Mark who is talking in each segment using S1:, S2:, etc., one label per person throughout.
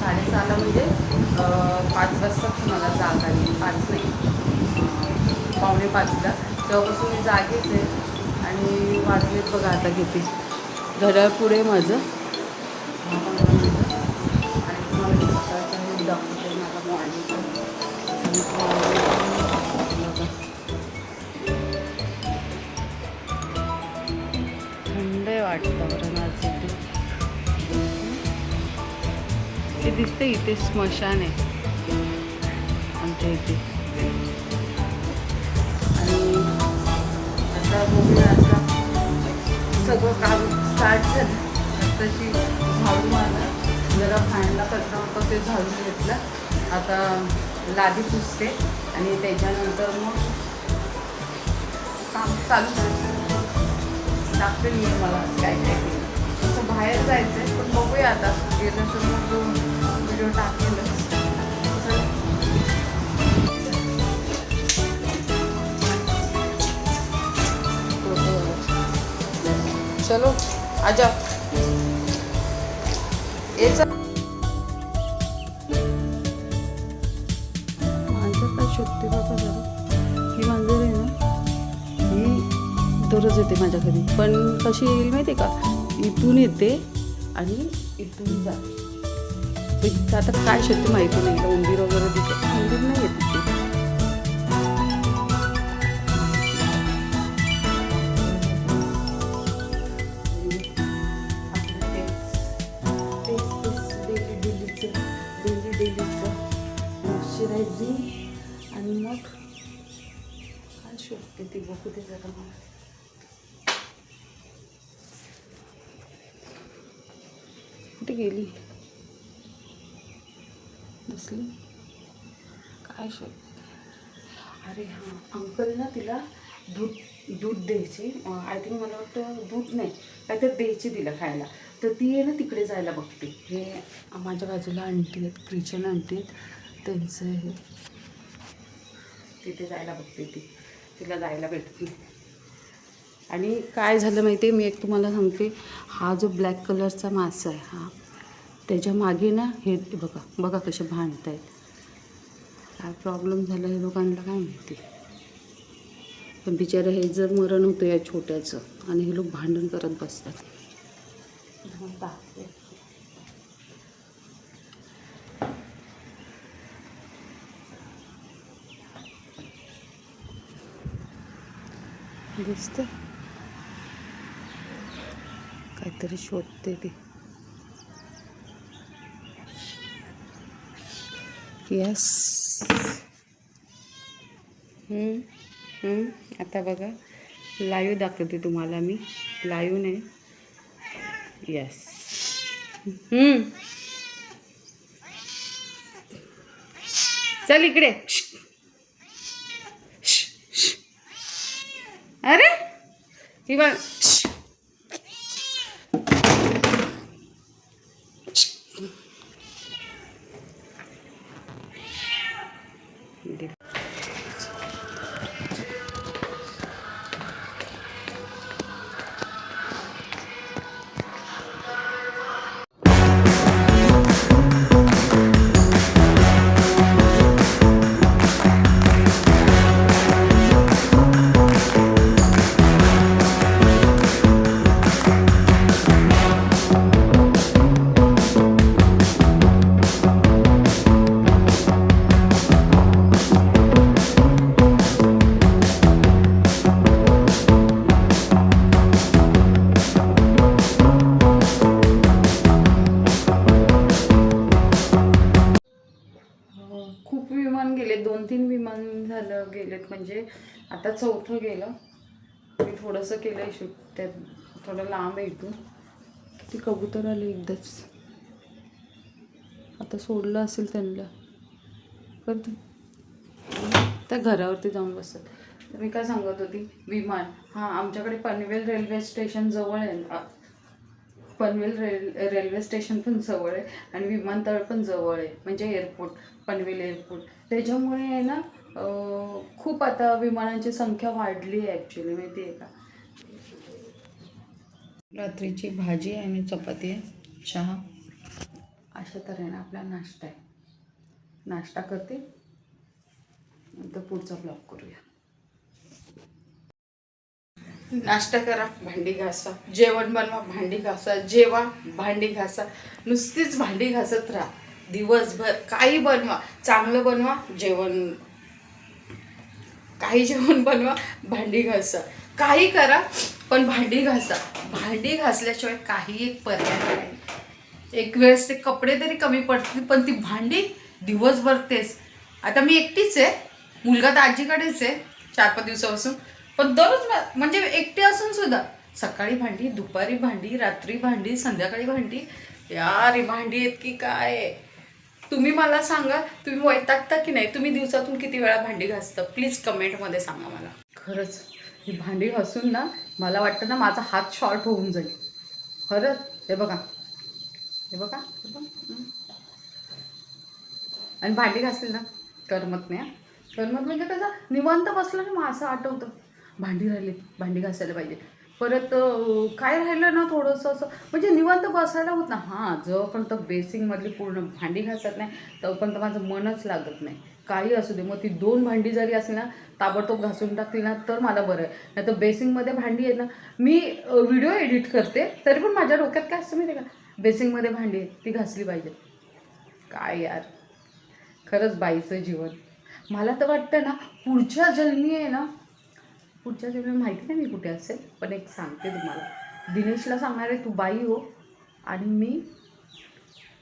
S1: 6:30ला म्हणजे 5 वाजताच मला जाग आली, 5 नाही 4:45ला. तेव्हापासून मी जागीच आहे. आणि वाजलेत बघा आता किती, घड्याळ पुढे माझं 10-15 मिनिटं. आणि तुम्हाला मी सकाळचा लूक दाखवते माझा मॉर्निंगचा. थंड वातावरण आज इथे. ते दिसते इथे स्मशान आहे आमच्या इथे. आणि आता बघूया, आता सगळं काम स्टार्ट झालं. आताशी झाडू मारला, जरा फॅनला कचरा होता ते झाडून घेतला. आता लादी पुसते आणि त्याच्यानंतर मग काम चालू टाकते मी मला काय काय केलं. तसं बाहेर जायचं आहे पण बघूया आता, गेलं तर मग व्हिडिओ टाकेलच. चलो आजा याचा मांजर काय शोधते बाबा जरा. ही मांजर आहे ना, ही दररोज येते माझ्या घरी. पण कशी येईल माहिती आहे का, इथून येते आणि इथून जाते. इथं आता काय शोधते माहिती नाही. उंदीर वगैरे दिसत, उंदीर नाही येते ती. आणि मग काय शोधते ती बघू दे जरा मला. कुठे गेली, दिसली काय शोधते. अरे हां, अंकल ना तिला दूध द्यायची. आय थिंक मला वाटतं दूध नाही काय तर द्यायची तिला खायला. तर ती आहे ना तिकडे जायला बघते. हे माझ्या बाजूला आंटी आहेत, ख्रिश्चन आंटी आहेत, त्यांचं हे तिथे जायला बघते ती. तिला जायला भेटत नाही. आणि काय झालं माहिती आहे, मी एक तुम्हाला सांगते. हा जो ब्लॅक कलरचा मासा आहे हा, त्याच्या मागे ना हे बघा बघा कसे भांडत आहेत. काय प्रॉब्लेम झाला हे लोकांना काय माहिती. पण बिचारं हे जर मरण होतं या छोट्याचं आणि हे लोक भांडण करत बसतात. दिसते काहीतरी शोधते ती. यस. आता बघा लाईव्ह दाखवते तुम्हाला मी. लाईव्ह नाही, यस. चल इकडे. अरे ही बघ. खूप विमान गेले, 2-3 विमान झालं गेलेत. म्हणजे आता 4थं गेलं. मी थोडंसं केलं आहे शूट, त्यात थोडं लांब आहे इथून. ती कबूतर आली एकदाच, आता सोडलं असेल त्यांना. परत त्या घरावरती जाऊन बसतात. तर मी काय सांगत होती, विमान. हां, आमच्याकडे पनवेल रेल्वे स्टेशन जवळ आहे. पनवेल रेल्वे स्टेशन पण जवळ आहे आणि विमानतळ पण जवळ आहे. म्हणजे एअरपोर्ट, पनवेल एअरपोर्ट. त्याच्यामुळे आहे ना खूप आता विमानांची संख्या वाढली आहे ॲक्च्युली, माहिती आहे का. रात्रीची भाजी आणि चपाती आहे, चहा. अशा तऱ्हेने आपला नाश्ता आहे. नाश्ता करते नंतर पुढचा ब्लॉग करूया. नाश्ता करा, भांडी घासा, जेवण बनवा, भांडी घासा, जेवा, भांडी घासा. नुसतीच भांडी घासत राहा दिवसभर. काही बनवा, चांगलं बनवा जेवण, काही जेवण बनवा, भांडी घासा, काही करा पण भांडी घासा. भांडी घासल्याशिवाय काही एक पर्याय नाही. एक वेळेस ते कपडे तरी कमी पडतील पण ती भांडी दिवसभर तेच. आता मी एकटीच आहे, मुलगा तर आजीकडेच आहे 4-5 दिवसापासून, पण दररोज म्हणजे एकटी असून सुद्धा सकाळी भांडी, दुपारी भांडी, रात्री भांडी, संध्याकाळी भांडी. यार ही भांडी आहेत की काय. तुम्ही मला सांगा, तुम्ही वैतागता की नाही? तुम्ही दिवसातून किती वेळा भांडी घासता? प्लीज कमेंटमध्ये सांगा मला. खरंच ही भांडी घासून ना मला वाटतं ना माझा हात शॉर्ट होऊन जाईल. खरंच. हे बघा, हे बघा, हे बघा. आणि भांडी घासली ना करमत नाही. करमत म्हणजे कसं, निवांत बसलं ना मग असं आठवतं भांडी राहिली, भांडी घासायला पाहिजे. परत काय राहिलं ना थोडंसं असं म्हणजे निवांत बसायला होत ना. हां, जोपर्यंत बेसिंगमधली पूर्ण भांडी घासत नाही तोपर्यंत माझं मनच लागत नाही. काही असू दे, मग ती 2 भांडी जरी असली ना ताबडतोब घासून टाकली ना तर मला बरं आहे. नाही तर बेसिंगमध्ये भांडी आहे ना, मी व्हिडिओ एडिट करते तरी पण माझ्या डोक्यात काय असतं माहिती आहे का, बेसिंगमध्ये भांडी आहे ती घासली पाहिजे. काय यार, खरंच बाईचं जीवन. मला तर वाटतं ना पुढच्या जन्मी आहे ना, पुढच्या जन्मी माहिती नाही मी कुठे असेल, पण एक सांगते तुम्हाला, दिनेशला सांगणार आहे तू बाई हो आणि मी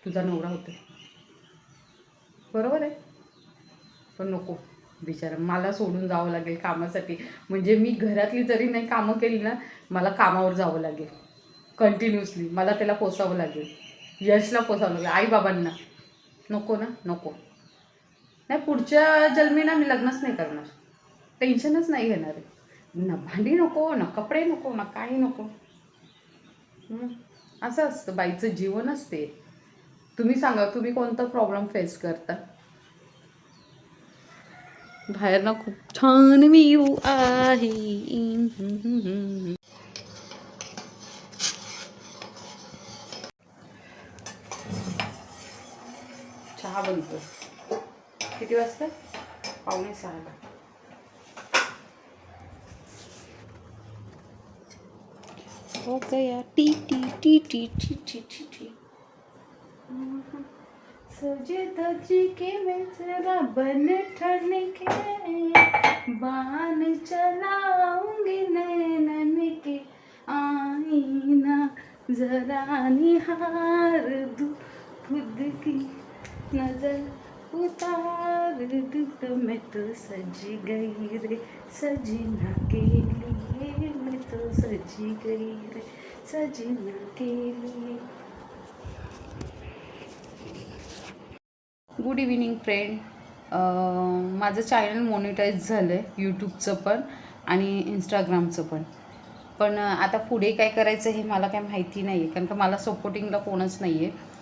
S1: तुझा नवरा होते. बरोबर आहे. पण नको, बिचारा मला सोडून जावं लागेल कामासाठी. म्हणजे मी घरातली जरी नाही कामं केली ना, मला कामावर जावं लागेल कंटिन्युअसली. मला त्याला पोसावं लागेल, यशला पोसावं लागेल, आईबाबांना. नको ना, नको. नाही, पुढच्या जन्मी ना मी लग्नच नाही करणार, टेन्शनच नाही घेणार आहे. ना भांडी नको, ना कपडे नको, ना काही नको. असं असतं बाईचं जीवन असते. तुम्ही सांगा, तुम्ही कोणता प्रॉब्लेम फेस करता? बाहेर ना खूप छान व्ह्यू आहे. चहा बनतो. किती वाजता? 5:45. हो गया टी टी टी टी टी टी टी टी. सजे धज के मैं जरा बन ठन के बाण चलाऊंगी नैनन के आईना जरा निहार दूँ खुद की नजर उतार दूँ तो मैं तो सज गई रे सजना के लिए, मैं तो सजी गई रे सजना के लिए. Good evening friend. माझं चॅनल मॉनिटाईज झालं आहे, यूट्यूबचं पण आणि इंस्टाग्रामचं पण. पण आता पुढे काय करायचं हे मला काय माहिती नाही आहे, कारण का मला सपोर्टिंगला कोणच नाही आहे.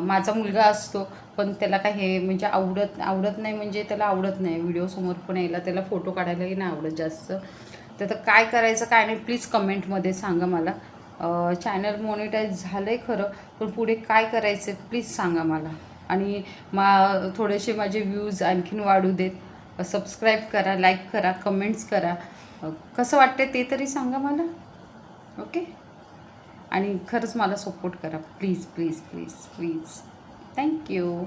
S1: माझा मुलगा असतो पण त्याला काय हे म्हणजे आवडत नाही, म्हणजे त्याला आवडत नाही व्हिडिओसमोर पण यायला, त्याला फोटो काढायलाही नाही आवडत जास्त. तर काय करायचं काय नाही प्लीज कमेंटमध्ये सांगा मला. चॅनल मॉनिटाईज झालं आहे खरं, पण पुढे काय करायचं प्लीज सांगा मला. आणि थोडेसे माझे व्ह्यूज आणखीन वाढू देत. सबस्क्राईब करा, लाईक करा, कमेंट्स करा. कसं वाटते ते तरी सांगा मला. ओके. आणि खरंच मला सपोर्ट करा please please please please. Thank you.